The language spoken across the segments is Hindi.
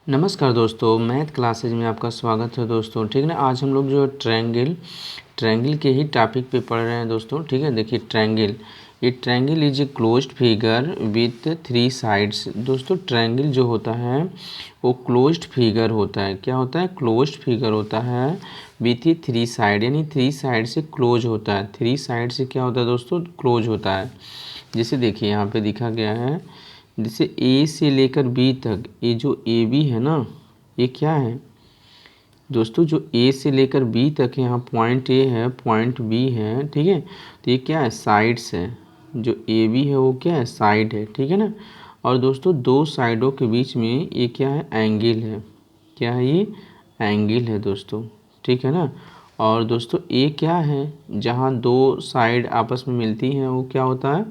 नमस्कार दोस्तों, मैथ क्लासेज में आपका स्वागत है दोस्तों। ठीक है ना। आज हम लोग जो ट्रायंगल के ही टॉपिक पे पढ़ रहे हैं दोस्तों। ठीक है, देखिए triangle is a closed figure with 3 sides. दोस्तों ट्रायंगल जो होता है वो क्लोज्ड फिगर होता है। क्या होता है? क्लोज्ड फिगर होता है विथ 3 साइड, यानी 3 साइड से क्लोज होता है। 3 साइड से क्या होता है दोस्तों? क्लोज होता है। जैसे देखिए यहाँ पे दिखा गया है, जैसे ए से लेकर बी तक, ये जो ए बी है ना, ये क्या है दोस्तों? जो ए से लेकर बी तक है, यहाँ पॉइंट ए है, पॉइंट बी है। ठीक है, तो ये क्या है? साइड्स है। जो ए बी है वो क्या है? साइड है। ठीक है ना। और दोस्तों दो साइडों के बीच में ये क्या है? एंगल है। क्या है ये? एंगल है दोस्तों। ठीक है ना। और दोस्तों ए क्या है? जहाँ दो साइड आपस में मिलती हैं वो क्या होता है?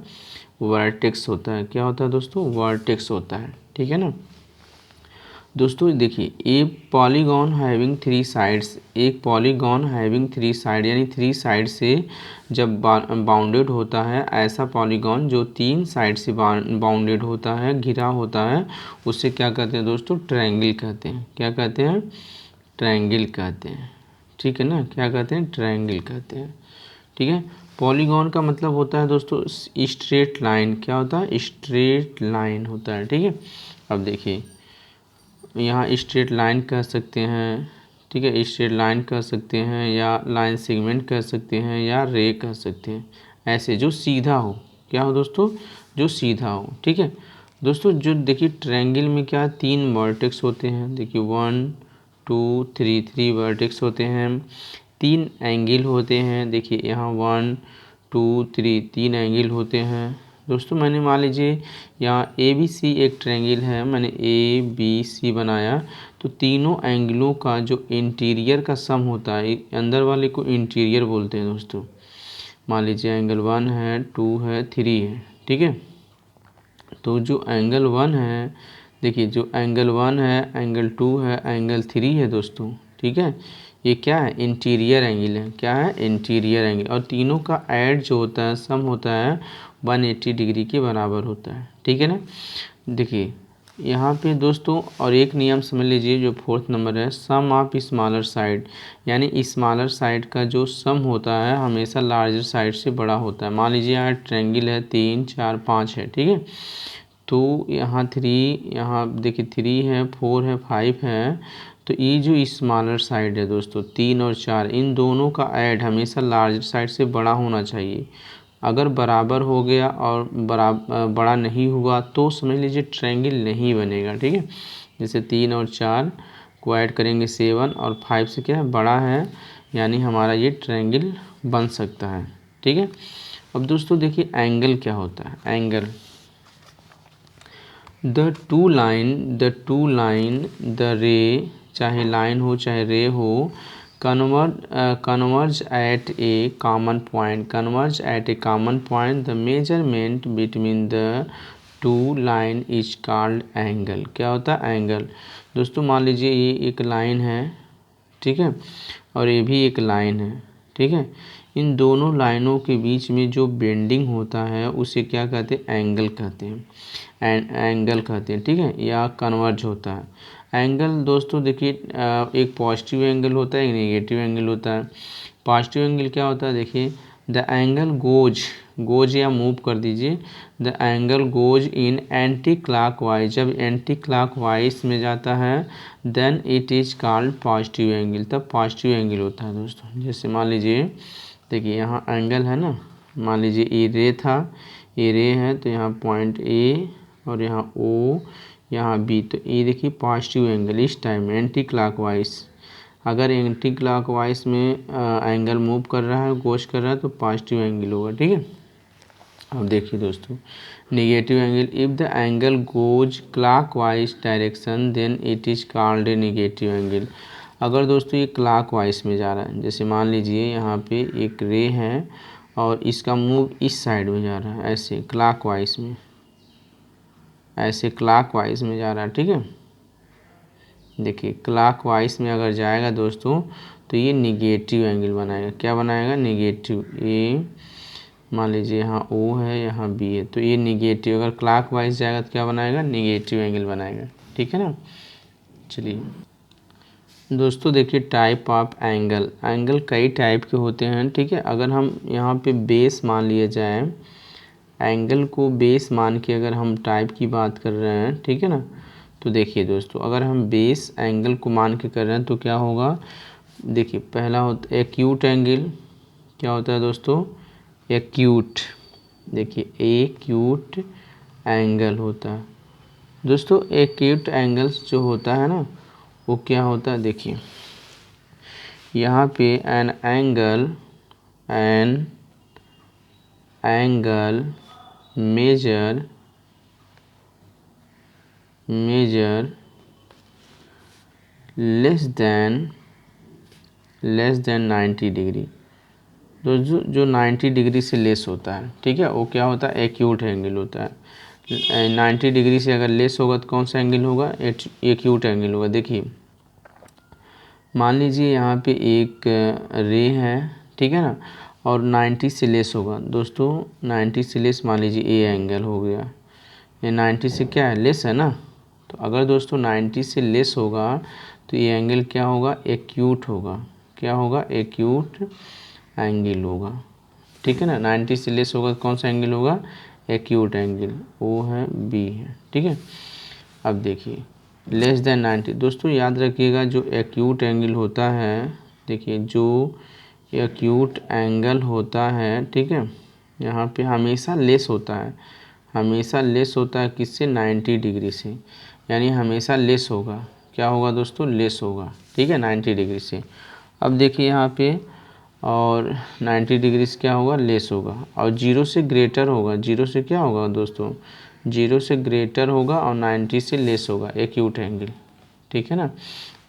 वर्टेक्स होता है। क्या होता है दोस्तों? वर्टेक्स होता है। ठीक है ना। दोस्तों देखिए, ए पॉलीगॉन हैविंग 3 साइड्स, एक पॉलीगॉन हैविंग 3 साइड, यानी 3 साइड से जब बाउंडेड होता है, ऐसा पॉलीगॉन जो 3 साइड से बाउंडेड होता है, घिरा होता है, उससे क्या कहते हैं दोस्तों? ट्रायंगल कहते हैं। क्या कहते हैं? ट्रायंगल कहते हैं। ठीक है ना। क्या कहते हैं? ट्रायंगल कहते हैं। ठीक है। पॉलीगॉन का मतलब होता है दोस्तों स्ट्रेट लाइन। क्या होता है? स्ट्रेट लाइन होता है। ठीक है। अब देखिए यहाँ स्ट्रेट लाइन कह सकते हैं। ठीक है, स्ट्रेट लाइन कह सकते हैं, या लाइन सेगमेंट कह सकते हैं, या रे कह सकते हैं। ऐसे जो सीधा हो। क्या हो दोस्तों? जो सीधा हो। ठीक है दोस्तों, जो देखिए ट्रायंगल में क्या 3 वर्टेक्स होते हैं। देखिए 1 2 3 वर्टेक्स होते हैं। 3 एंगल होते हैं। देखिए यहाँ 1 2 3 एंगल होते हैं दोस्तों। मैंने मान लीजिए यहाँ ए बी सी एक ट्रायंगल है, मैंने ए बी सी बनाया, तो तीनों एंगलों का जो इंटीरियर का सम होता है, अंदर वाले को इंटीरियर बोलते हैं दोस्तों। मान लीजिए एंगल 1 है, 2 है, 3 है। ठीक है, तो जो एंगल 1 है, देखिए जो एंगल 1 है, एंगल 2 है, एंगल 3 है दोस्तों। ठीक है, ये क्या है? इंटीरियर एंगल है। क्या है? Interior angle. और तीनों का ऐड जो होता है, सम होता है 180 डिग्री के बराबर होता है। ठीक है ना। देखिए यहाँ पे दोस्तों और एक नियम समझ लीजिए, जो 4th नंबर है, सम ऑफ स्मॉलर साइड, यानी स्मॉलर साइड का जो सम होता है हमेशा लार्जर साइड से बड़ा होता है। मान लीजिए यहाँ ट्रायंगल है, 3 4 5 है। ठीक है, तो यहाँ 3, यहाँ देखिए 3 है, 4 है, 5 है, तो ये जो स्मॉलर साइड है दोस्तों, 3 और 4, इन दोनों का ऐड हमेशा लार्जर साइड से बड़ा होना चाहिए। अगर बराबर हो गया और बड़ा नहीं हुआ तो समझ लीजिए ट्रायंगल नहीं बनेगा। ठीक है, जैसे 3 और 4 को ऐड करेंगे 7, और 5 से क्या है? बड़ा है, यानी हमारा ये ट्रायंगल बन सकता है। ठीक है। अब दोस्तों देखिए एंगल क्या होता है? Angle, the two line the रे, चाहे लाइन हो चाहे रे हो, converge eight A common point, the measurement between the two line is called angle. क्या होता है? एंगल। दोस्तों मान लीजिए ये एक लाइन है, ठीक है, और ये भी एक लाइन है। ठीक है, इन दोनों लाइनों के बीच में जो बेंडिंग होता है उसे क्या कहते हैं? एंगल कहते हैं। एंगल कहते हैं। ठीक है, या कन्वर्ज होता है। एंगल दोस्तों देखिए एक पॉजिटिव एंगल होता है, एक नेगेटिव एंगल होता है। पॉजिटिव एंगल क्या होता है? देखिए द एंगल गोज या मूव कर दीजिए, the angle goes in anti clockwise, जब एंटी क्लॉकवाइज में जाता है then it is called positive angle, तब पॉजिटिव एंगल होता है दोस्तों। जैसे मान लीजिए देखिए यहाँ एंगल है ना, मान लीजिए ये रे था, ये रे है, तो यहाँ पॉइंट ए और यहाँ ओ, यहाँ बी, तो ये देखिए पॉजिटिव एंगल इस टाइम एंटी क्लॉकवाइज। अगर एंटी क्लॉकवाइज में एंगल मूव कर रहा है, गोश कर रहा है, तो पॉजिटिव एंगल होगा। ठीक है। अब देखिए दोस्तों negative angle, if the angle goes clockwise direction then it is called a negative angle. अगर दोस्तों ये क्लॉकवाइज में जा रहा है, जैसे मान लीजिए यहाँ पे एक रे है और इसका मूव इस साइड में जा रहा है, ऐसे क्लॉकवाइज में, ऐसे क्लॉकवाइज में जा रहा है। ठीक है, देखिए क्लॉकवाइज में अगर जाएगा दोस्तों तो ये निगेटिव एंगल बनाएगा। क्या बनाएगा? निगेटिव। ये मान लीजिए यहाँ ओ है, यहाँ बी है, तो ये निगेटिव, अगर क्लॉकवाइज जाएगा तो क्या बनाएगा? निगेटिव एंगल बनाएगा। ठीक है ना। चलिए दोस्तों देखिए टाइप ऑफ एंगल, एंगल कई टाइप के होते हैं, ठीक है। अगर हम यहाँ पे बेस मान लिया जाए, एंगल को बेस मान के अगर हम टाइप की बात कर रहे हैं, ठीक है ना, तो देखिए दोस्तों अगर हम बेस एंगल को मान के कर रहे हैं तो क्या होगा, देखिए पहला होता है एक्यूट एंगल। क्या होता है दोस्तों, एक्यूट, देखिए एक्यूट एंगल होता है दोस्तों। एक्यूट एंगल्स जो होता है ना वो क्या होता है, देखिए यहाँ पे an angle measure less than 90 degree, तो जो 90 डिग्री से लेस होता है, ठीक है, वो क्या होता है, एक्यूट एंगल होता है। 90 डिग्री से अगर लेस होगा तो कौन सा एंगल होगा, एक्यूट एंगल होगा। देखिए मान लीजिए यहाँ पे एक रे है, ठीक है ना, और 90 से लेस होगा दोस्तों, 90 से लेस मान लीजिए ए एंगल हो गया, ये 90 से क्या है, लेस है ना। तो अगर दोस्तों 90 से लेस होगा तो ये एंगल क्या होगा, एक्यूट होगा। क्या होगा, एक्यूट एंगल होगा, ठीक है ना। 90 से लेस होगा तो कौन सा एंगल होगा, एक्यूट एंगल, ओ है बी है, ठीक है। अब देखिए लेस देन 90, दोस्तों याद रखिएगा जो एक्यूट एंगल होता है, देखिए जो एक्यूट एंगल होता है, ठीक है, यहाँ पे हमेशा लेस होता है, हमेशा लेस होता है किससे, 90 डिग्री से, यानी हमेशा लेस होगा। क्या होगा दोस्तों, लेस होगा, ठीक है, 90 डिग्री से। अब देखिए यहाँ पे और 90 डिग्री से क्या होगा, लेस होगा, और जीरो से ग्रेटर होगा, जीरो से क्या होगा दोस्तों, जीरो से ग्रेटर होगा और 90 से लेस होगा, एक्यूट एंगल, ठीक है ना।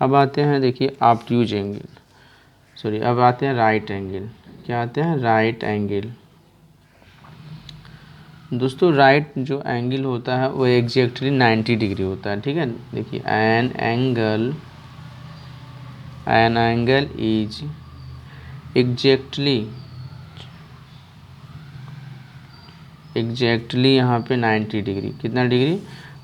अब आते हैं देखिए ऑब्ट्यूज एंगल, सॉरी अब आते हैं राइट एंगल। क्या आते हैं, राइट एंगल। दोस्तों राइट जो एंगल होता है वो एग्जैक्टली 90 डिग्री होता है, ठीक है। देखिए एन एंगल इज एग्जैक्टली यहाँ पे 90 डिग्री, कितना डिग्री,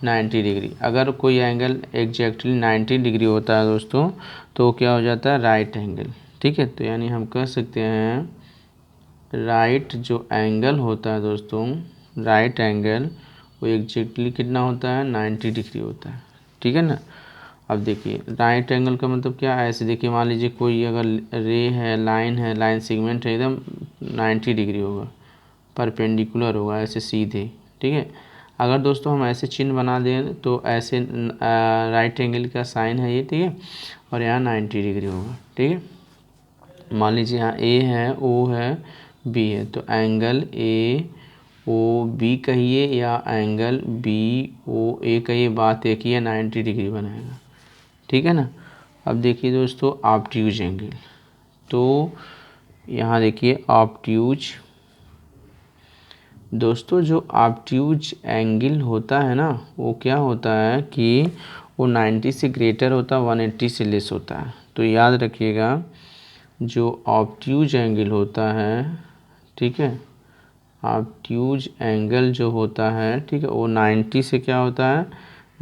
90 डिग्री। अगर कोई एंगल एग्जैक्टली 90 डिग्री होता है दोस्तों तो क्या हो जाता है, राइट एंगल, ठीक है। तो यानी हम कह सकते हैं राइट जो एंगल होता है दोस्तों, राइट एंगल वो एग्जैक्टली कितना होता है, 90 डिग्री होता है, ठीक है ना। अब देखिए राइट एंगल का मतलब क्या है, ऐसे देखिए मान लीजिए कोई अगर रे है, लाइन सेगमेंट है, एकदम 90 डिग्री होगा, परपेंडिकुलर होगा ऐसे सीधे, ठीक है। अगर दोस्तों हम ऐसे चिन्ह बना दें तो ऐसे राइट एंगल का साइन है ये, ठीक है, और यहाँ 90 डिग्री होगा, ठीक है। मान लीजिए यहाँ ए है, ओ है, बी है, तो एंगल ए ओ बी कहिए या एंगल बी ओ ए कहिए, बात एक ही है, 90 डिग्री बनाएगा, ठीक है ना। अब देखिए दोस्तों ऑब्ट्यूज एंगल, तो यहाँ देखिए ऑब्ट्यूज, दोस्तों जो ऑब्ट्यूज एंगल होता है ना वो क्या होता है कि वो 90 से ग्रेटर होता है, 180 से लेस होता है। तो याद रखिएगा जो ऑब्ट्यूज एंगल होता है, ठीक है, ऑब्ट्यूज एंगल जो होता है, ठीक है, वो 90 से क्या होता है,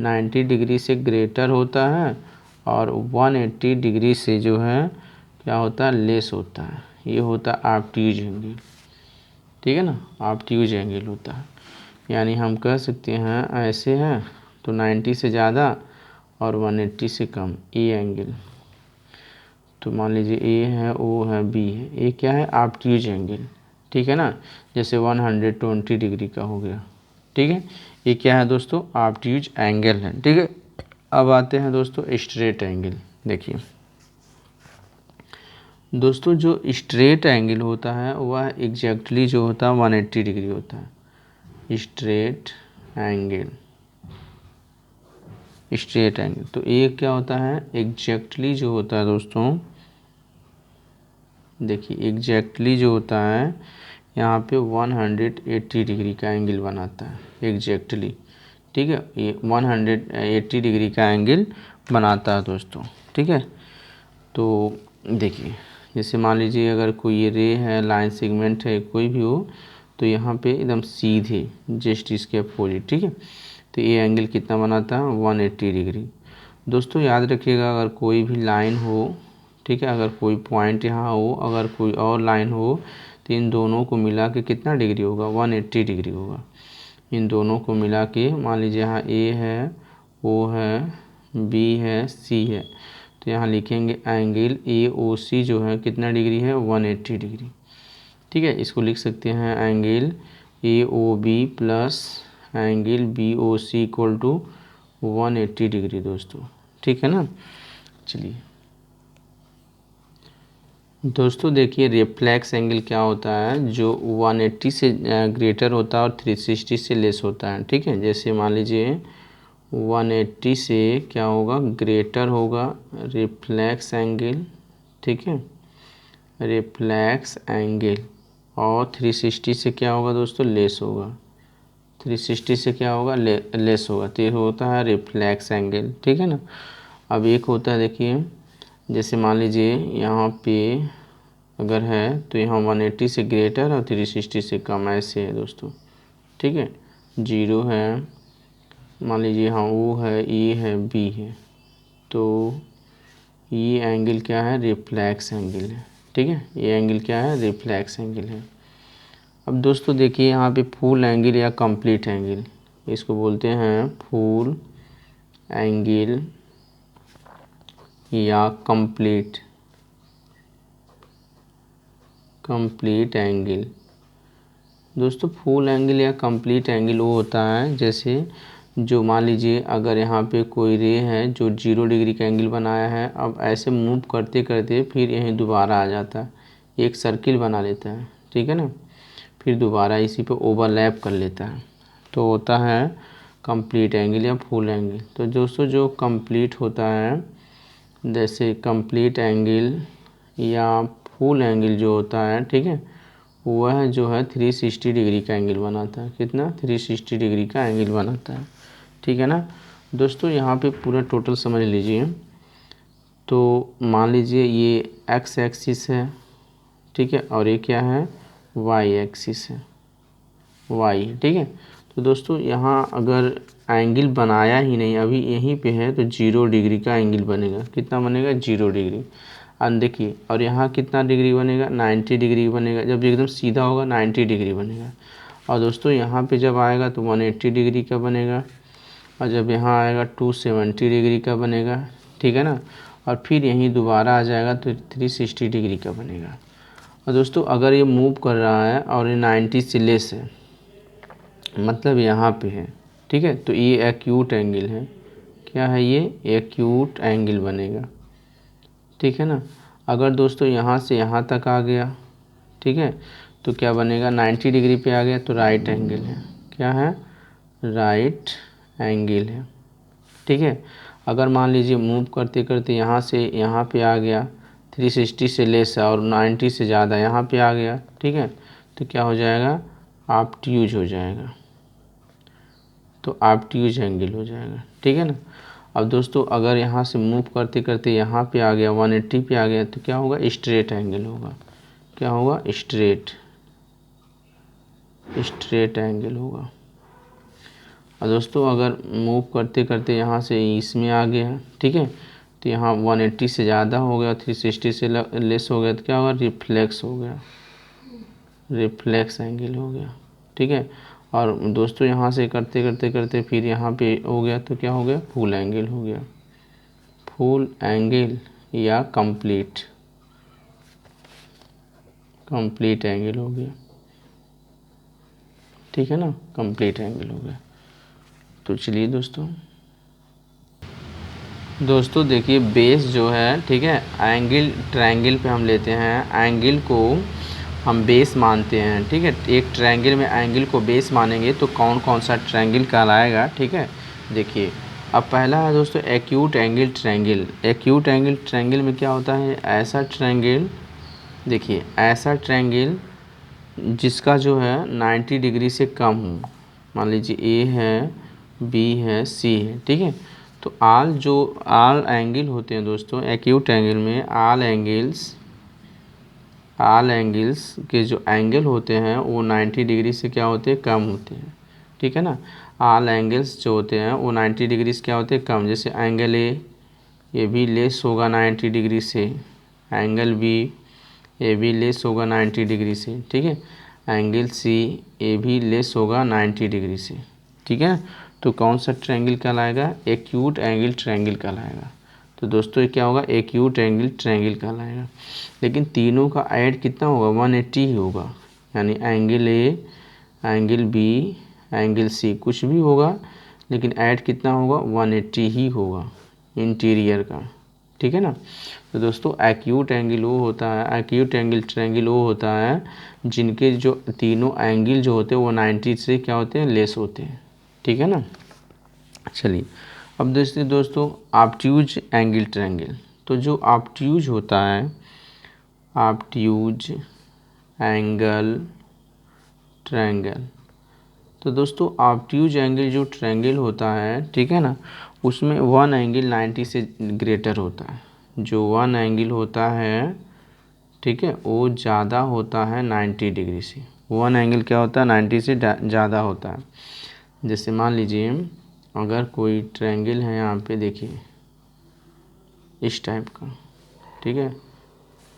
90 डिग्री से ग्रेटर होता है और 180 डिग्री से जो है क्या होता है, लेस होता है। ये होता है ऑब्ट्यूज एंगल, ठीक है ना, ऑब्ट्यूज एंगल होता है। यानी हम कह सकते हैं ऐसे हैं तो 90 से ज़्यादा और 180 से कम, ए एंगल। तो मान लीजिए ए है, ओ है, बी है, ये क्या है, ऑब्ट्यूज एंगल, ठीक है ना, जैसे 120 डिग्री का हो गया, ठीक है। ये क्या है दोस्तों, ऑब्ट्यूज एंगल है, ठीक है। अब आते हैं दोस्तों स्ट्रेट एंगल। देखिए दोस्तों जो स्ट्रेट एंगल होता है वह एग्जैक्टली जो होता है 180 डिग्री होता है, स्ट्रेट एंगल, स्ट्रेट एंगल। तो ये क्या होता है, एग्जैक्टली जो होता है दोस्तों, देखिए एग्जैक्टली जो होता है यहाँ पे 180 डिग्री का एंगल बनाता है एग्जैक्टली, ठीक है, ये 180 डिग्री का एंगल बनाता है दोस्तों, ठीक है। तो देखिए जैसे मान लीजिए अगर कोई ये रे है, लाइन सेगमेंट है, कोई भी हो, तो यहाँ पे एकदम सीधे जस्ट इसके अपोजिट, ठीक है। तो ये एंगल कितना बनाता है, 180 डिग्री। दोस्तों याद रखिएगा, अगर कोई भी लाइन हो, ठीक है, अगर कोई पॉइंट यहाँ हो, अगर कोई और लाइन हो, तो इन दोनों को मिला के कितना डिग्री होगा, 180 डिग्री होगा। इन दोनों को मिला के मान लीजिए यहाँ ए है, ओ है, बी है, सी है, तो यहाँ लिखेंगे एंगल ए ओ सी जो है कितना डिग्री है, 180 डिग्री। ठीक है, इसको लिख सकते हैं angle A O B plus angle B O C equal to 180 degree दोस्तों। ठीक है ना। चलिए दोस्तों देखिए, रिफ्लेक्स एंगल क्या होता है, जो 180 से ग्रेटर होता है और 360 से लेस होता है। ठीक है, जैसे मान लीजिए 180 से क्या होगा, ग्रेटर होगा रिफ्लेक्स एंगल, ठीक है, रिफ्लेक्स एंगल, और 360 से क्या होगा दोस्तों, लेस होगा। 360 से क्या होगा, लेस होगा, तो ये होता है रिफ्लेक्स एंगल। ठीक है ना। अब एक होता है, देखिए जैसे मान लीजिए यहाँ पे अगर है तो यहाँ 180 से ग्रेटर और 360 से कम, ऐसे है दोस्तों। ठीक है, 0 है, मान लीजिए यहाँ ओ है, ए है, बी है, तो ये एंगल क्या है, रिफ्लेक्स एंगल है। ठीक है, ये एंगल क्या है, रिफ्लेक्स एंगल है। अब दोस्तों देखिए यहाँ पे फुल एंगल या कंप्लीट एंगल, इसको बोलते हैं फुल एंगल या कंप्लीट एंगल। दोस्तों फुल एंगल या कंप्लीट एंगल वो होता है, जैसे जो मान लीजिए अगर यहाँ पे कोई रे है जो 0 डिग्री का एंगल बनाया है, अब ऐसे मूव करते करते फिर यहीं दोबारा आ जाता है, एक सर्किल बना लेता है। ठीक है ना, फिर दोबारा इसी पे ओवरलैप कर लेता है, तो होता है कंप्लीट एंगल या फुल एंगल। तो दोस्तों जो कंप्लीट होता है, जैसे कंप्लीट एंगल या फुल एंगल जो होता है, ठीक है, वह जो है 360 डिग्री का एंगल बनाता है। कितना, 360 डिग्री का एंगल बनाता है। ठीक है ना दोस्तों, यहाँ पे पूरा टोटल समझ लीजिए। तो मान लीजिए ये एक्स एक्सिस है, ठीक है, और ये क्या है, वाई एक्सिस है, वाई। ठीक है, तो दोस्तों यहाँ अगर एंगल बनाया ही नहीं, अभी यहीं पे है, तो 0 डिग्री का एंगल बनेगा। कितना बनेगा, 0 डिग्री। अब देखिए, और यहाँ कितना डिग्री बनेगा, 90 डिग्री बनेगा। जब एकदम सीधा होगा 90 डिग्री बनेगा। और दोस्तों यहाँ पे जब आएगा तो 180 डिग्री का बनेगा, और जब यहाँ आएगा 270 डिग्री का बनेगा। ठीक है ना, और फिर यहीं दोबारा आ जाएगा तो 360 डिग्री का बनेगा। और दोस्तों अगर ये मूव कर रहा है और ये 90 से लेस है, मतलब यहाँ पे है, ठीक है, तो ये एक्यूट एंगल है। क्या है ये, एक्यूट एंगल बनेगा। ठीक है ना। अगर दोस्तों यहाँ से यहाँ तक आ गया, ठीक है, तो क्या बनेगा, 90 डिग्री पे आ गया तो राइट एंगल है। क्या है, राइट एंगल है। ठीक है, अगर मान लीजिए मूव करते करते यहाँ से यहाँ पे आ गया, 360 से लेस है और 90 से ज़्यादा यहाँ पे आ गया, ठीक है, तो क्या हो जाएगा, ऑब्ट्यूज हो जाएगा, तो ऑब्ट्यूज एंगल हो जाएगा। ठीक है ना। अब दोस्तों अगर यहाँ से मूव करते करते यहाँ पे आ गया, 180 पे आ गया, तो क्या होगा, स्ट्रेट एंगल होगा। क्या होगा, स्ट्रेट एंगल होगा। और दोस्तों अगर मूव करते करते यहाँ से इसमें आ गया, ठीक है, तो यहाँ 180 से ज़्यादा हो गया, 360 से लेस हो गया, तो क्या होगा, रिफ्लेक्स हो गया, रिफ्लेक्स एंगल हो गया। ठीक है, और दोस्तों यहाँ से करते करते करते फिर यहाँ पे हो गया, तो क्या हो गया, फुल एंगल हो गया, फुल एंगल या कंप्लीट एंगल हो गया। ठीक है ना, कंप्लीट एंगल हो गया। तो चलिए दोस्तों देखिए बेस जो है, ठीक है, एंगल ट्रायंगल पे हम लेते हैं, एंगल को हम बेस मानते हैं। ठीक है, एक ट्रायंगल में एंगल को बेस मानेंगे तो कौन कौन सा ट्रायंगल कहलाएगा। ठीक है, देखिए अब पहला है दोस्तों acute angle triangle. Acute angle triangle में क्या होता है, ऐसा ट्रायंगल, देखिए ऐसा ट्रायंगल जिसका जो है 90 डिग्री से कम हो। मान लीजिए ए है, बी है, सी है। ठीक है, तो आल एंगल होते हैं दोस्तों एक्यूट एंगल में, आल एंगल्स के जो एंगल होते हैं वो 90 डिग्री से क्या होते हैं, कम होते हैं। ठीक है ना, आल एंगल्स जो होते हैं वो 90 डिग्री से क्या होते हैं, कम। जैसे एंगल ए, ये भी लेस होगा 90 डिग्री से, एंगल बी ये भी लेस होगा 90 डिग्री से, ठीक है। एंगल सी ये भी लेस होगा 90 डिग्री से, ठीक है। तो कौन सा ट्रायंगल कहलाएगा? एक्यूट एंगल ट्रायंगल कहलाएगा। तो दोस्तों ये क्या होगा? एक्यूट एंगल ट्रायंगल कहलाएगा। लेकिन तीनों का ऐड कितना होगा? 180 ही होगा, यानी angle A, angle B, angle C कुछ भी होगा, लेकिन ऐड कितना होगा? 180 ही होगा इंटीरियर का, ठीक है ना। तो दोस्तों एक्यूट एंगल वो होता है, एक्यूट एंगल ट्रायंगल वो होता है जिनके जो तीनों एंगल जो होते हैं वो 90 से क्या होते हैं? लेस होते हैं, ठीक है ना। चलिए अब दोस्तों ऑब्ट्यूज एंगल ट्रायंगल। तो जो ऑब्ट्यूज होता है, ऑब्ट्यूज एंगल ट्रायंगल, तो दोस्तों ऑब्ट्यूज एंगल जो ट्रायंगल होता है, ठीक है ना, उसमें वन एंगल 90 से ग्रेटर होता है। जो वन एंगल होता है, ठीक है, वो ज़्यादा होता है 90 डिग्री से। वन एंगल क्या होता है? 90 से ज़्यादा होता है। जैसे मान लीजिए अगर कोई ट्रायंगल है, यहाँ पे देखिए इस टाइप का, ठीक है।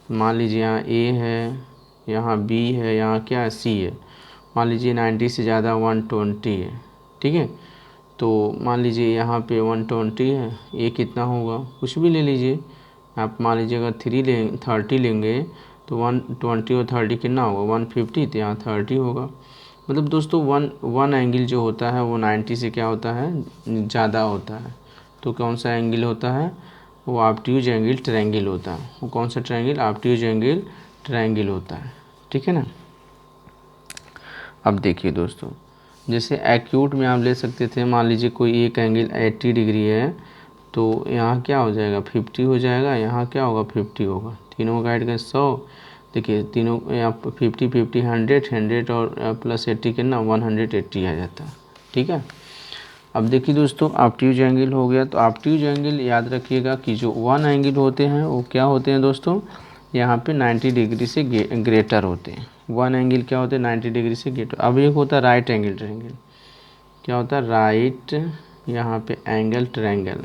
मान लीजिए यहाँ ए है, यहाँ बी है, यहाँ क्या है? सी है। मान लीजिए 90 से ज़्यादा 120 है, ठीक है। तो मान लीजिए यहाँ पे 120 है, ये कितना होगा? कुछ भी ले लीजिए आप। मान लीजिए अगर 30 लेंगे तो 120 और 30 कितना होगा? 150, तो यहाँ 30 होगा। मतलब दोस्तों वन एंगल जो होता है वो 90 से क्या होता है? ज़्यादा होता है। तो कौन सा एंगल होता है? वो ऑब्ट्यूज एंगल ट्रायंगल होता है। वो कौन सा ट्रायंगल? ऑब्ट्यूज एंगल ट्रायंगल होता है, ठीक है ना। अब देखिए दोस्तों, जैसे एक्यूट में आप ले सकते थे, मान लीजिए कोई एक एंगल 80 डिग्री है, तो यहाँ क्या हो जाएगा? 50 हो जाएगा। यहाँ क्या होगा? 50 होगा। तीनों का ऐड करें 100। देखिए तीनों यहाँ 50 50 100 और प्लस 80 कितना? 180 आ जाता है, ठीक है। अब देखिए दोस्तों ऑब्ट्यूज एंगल हो गया। तो ऑब्ट्यूज एंगल याद रखिएगा कि जो वन एंगल होते हैं वो क्या होते हैं दोस्तों? यहाँ पे 90 डिग्री से ग्रेटर होते हैं। वन एंगल क्या होते हैं? 90 डिग्री से ग्रेटर। अब एक होता है राइट एंगल ट्रायंगल। क्या होता है? राइट, यहाँ पे angle triangle,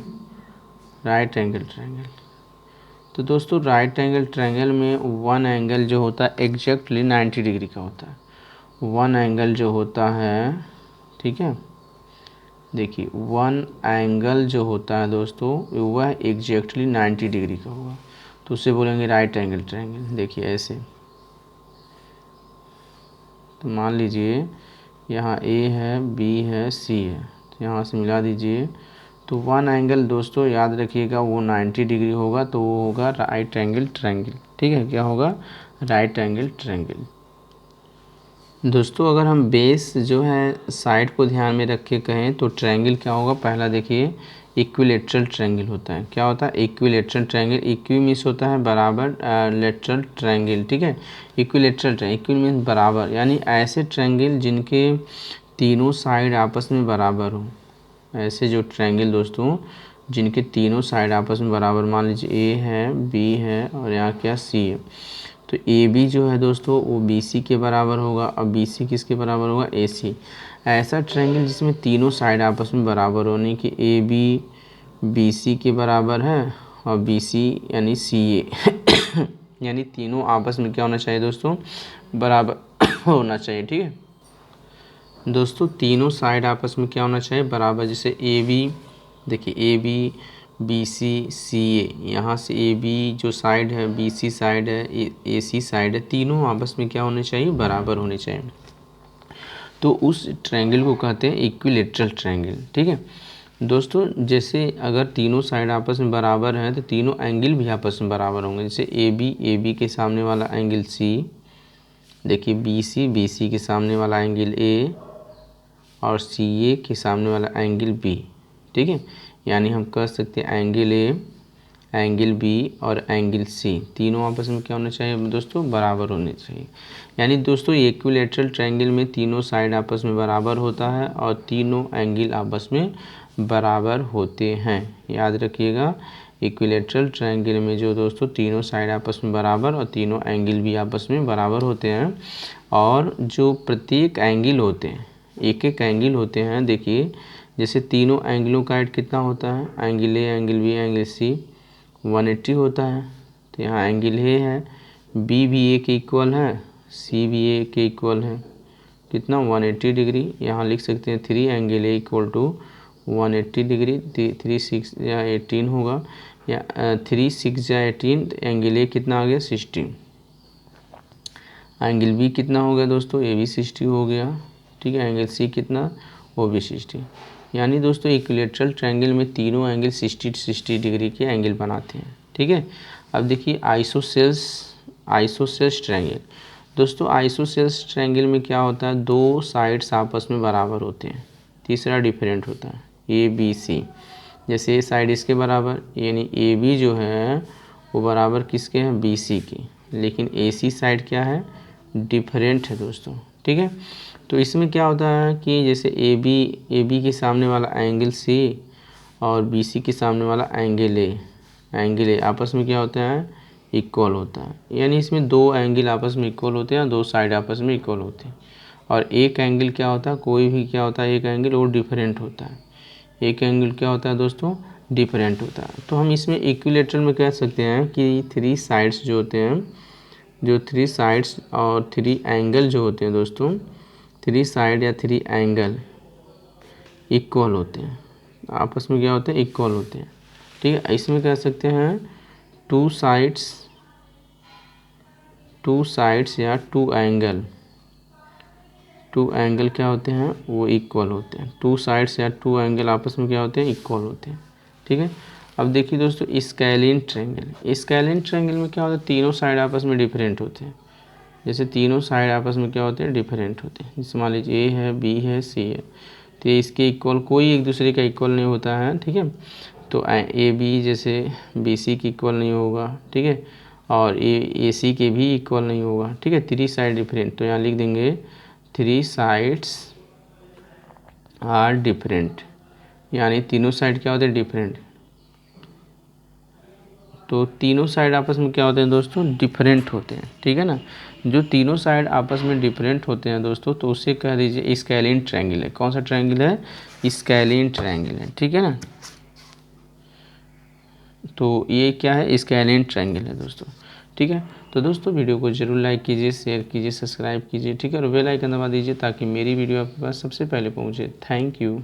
right angle triangle. तो दोस्तों राइट एंगल ट्रायंगल में वन एंगल जो होता है एग्जैक्टली 90 डिग्री का होता है। वन एंगल जो होता है, ठीक है, देखिए वन एंगल जो होता है दोस्तों वह एग्जैक्टली 90 डिग्री का होगा, तो उसे बोलेंगे राइट एंगल ट्रायंगल। देखिए ऐसे, तो मान लीजिए यहाँ ए है, बी है, सी है, तो यहाँ से मिला दीजिए। तो वन एंगल दोस्तों याद रखिएगा वो 90 डिग्री होगा, तो वो होगा राइट एंगल ट्रायंगल, ठीक है। क्या होगा? Right angle triangle. दोस्तों अगर हम बेस जो है साइड को ध्यान में रख के कहें तो ट्रायंगल क्या होगा? पहला देखिए इक्विलेटरल ट्रायंगल होता है। क्या होता है? Equilateral triangle. इक्वी मीन्स होता है बराबर, लेटरल ट्रायंगल, ठीक है। इक्विलेटरल ट्रायंगल, इक्वी मीन्स बराबर, यानी ऐसे ट्रायंगल जिनके तीनों साइड आपस में बराबर हो। ऐसे जो ट्रायंगल दोस्तों जिनके तीनों साइड आपस में बराबर, मान लीजिए ए है, बी है और यहाँ क्या? सी है। तो ए बी जो है दोस्तों वो बी सी के बराबर होगा, और बी सी किसके बराबर होगा? ए सी। ऐसा ट्रायंगल जिसमें तीनों साइड आपस में बराबर होने कि ए बी बी सी के बराबर है और बी सी यानी सी ए यानी तीनों आपस में क्या होना चाहिए दोस्तों? बराबर होना चाहिए, ठीक है दोस्तों। तीनों साइड आपस में क्या होना चाहिए? बराबर। जैसे ए बी, देखिए ए बी, बी सी, सी ए, यहाँ से ए बी जो साइड है, बी सी साइड है, ए सी साइड है, तीनों आपस में क्या होने चाहिए? बराबर होने चाहिए। तो उस ट्रायंगल को कहते हैं इक्विलेटरल ट्रायंगल, ठीक है दोस्तों। जैसे अगर तीनों साइड आपस में बराबर हैं तो तीनों एंगल भी आपस में बराबर होंगे। जैसे ए बी के सामने वाला एंगल सी, देखिए बी सी के सामने वाला एंगल ए और सी ए के सामने वाला एंगल बी, ठीक है। यानी हम कह सकते हैं एंगल ए, एंगल बी और एंगल सी तीनों आपस में क्या होना चाहिए दोस्तों? बराबर होने चाहिए। यानी दोस्तों इक्विलेटरल ट्रायंगल में तीनों साइड आपस में बराबर होता है और तीनों एंगल आपस में बराबर होते हैं। याद रखिएगा इक्विलेटरल ट्रायंगल में जो दोस्तों तीनों साइड आपस में बराबर और तीनों एंगल भी आपस में बराबर होते हैं। और जो प्रत्येक एंगल होते हैं, एक एक एंगल होते हैं, देखिए जैसे तीनों एंगलों का ऐड कितना होता है? Angle A, angle B, angle C, 180 होता है, तो यहाँ एंगल ए है, बी भी ए के इक्वल है, सी भी ए के इक्वल है, कितना 180 डिग्री। यहाँ लिख सकते हैं 3 angle A equal to 180 degree, 3 6 या 18 होगा, या 3 6 या 18, एंगल ए कितना आ गया 60, एंगल बी कितना हो गया दोस्तों, ए भी 60 हो गया, ठीक है। एंगल सी कितना, वो भी 60। यानी दोस्तों इक्विलैटरल ट्रायंगल में तीनों एंगल 60 डिग्री के एंगल बनाते हैं, ठीक है। अब देखिए आइसोसेल्स ट्रायंगल। दोस्तों आइसोसेल्स ट्रायंगल में क्या होता है, दो साइड्स आपस में बराबर होते हैं, तीसरा डिफरेंट होता है, ए बी सी। जैसे ए साइड इसके बराबर, यानी ए बी जो है वो बराबर किसके हैं, बी सी के, लेकिन ए सी साइड क्या है, डिफरेंट है दोस्तों, ठीक है। तो इसमें क्या होता है कि जैसे ए बी के सामने वाला एंगल सी और बी सी के सामने वाला एंगल ए आपस में क्या होता है, इक्वल होता है। यानी इसमें दो एंगल आपस में इक्वल होते हैं, दो साइड आपस में इक्वल होते हैं। और एक एंगल क्या होता है, कोई भी क्या होता है, एक एंगल वो डिफरेंट होता है, एक एंगल क्या होता है दोस्तों, डिफरेंट होता है। तो हम इसमें इक्विलैटरल में कह सकते हैं कि 3 साइड्स जो होते हैं, जो 3 साइड्स और 3 एंगल जो होते हैं दोस्तों, 3 साइड या 3 एंगल इक्वल होते हैं, आपस में क्या होते हैं, इक्वल होते हैं, ठीक है। इसमें कह सकते हैं 2 साइड्स या 2 एंगल क्या होते हैं, वो इक्वल होते हैं। 2 साइड्स या 2 एंगल आपस में क्या होते हैं, इक्वल होते हैं, ठीक है। अब देखिए दोस्तों स्केलिन ट्रायंगल में क्या होता है, तीनों साइड आपस में डिफरेंट होते हैं। जैसे तीनों साइड आपस में क्या होते हैं, डिफरेंट होते हैं। जैसे मान लीजिए ए है, बी है, सी है, तो ये इसके इक्वल, कोई एक दूसरे का इक्वल नहीं होता है, ठीक है। तो ए बी जैसे बी सी की इक्वल नहीं होगा, ठीक है, और ए सी के भी इक्वल नहीं होगा, ठीक है। 3 साइड डिफरेंट, तो यहाँ लिख देंगे 3 साइड्स आर डिफरेंट, यानी तीनों साइड क्या होते हैं, डिफरेंट। तो तीनों साइड आपस में क्या होते हैं दोस्तों, डिफरेंट होते हैं, ठीक है ना। जो तीनों साइड आपस में डिफरेंट होते हैं दोस्तों, तो उसे कह दीजिए स्केलिन ट्रायंगल है। कौन सा ट्रायंगल है, स्केलिन ट्रायंगल है, ठीक है ना। तो ये क्या है, स्केलिन ट्रायंगल है दोस्तों, ठीक है। तो दोस्तों वीडियो को जरूर लाइक कीजिए, शेयर कीजिए, सब्सक्राइब कीजिए, ठीक है, और बेल आइकन दबा दीजिए ताकि मेरी वीडियो आपके पास सबसे पहले पहुंचे। Thank you.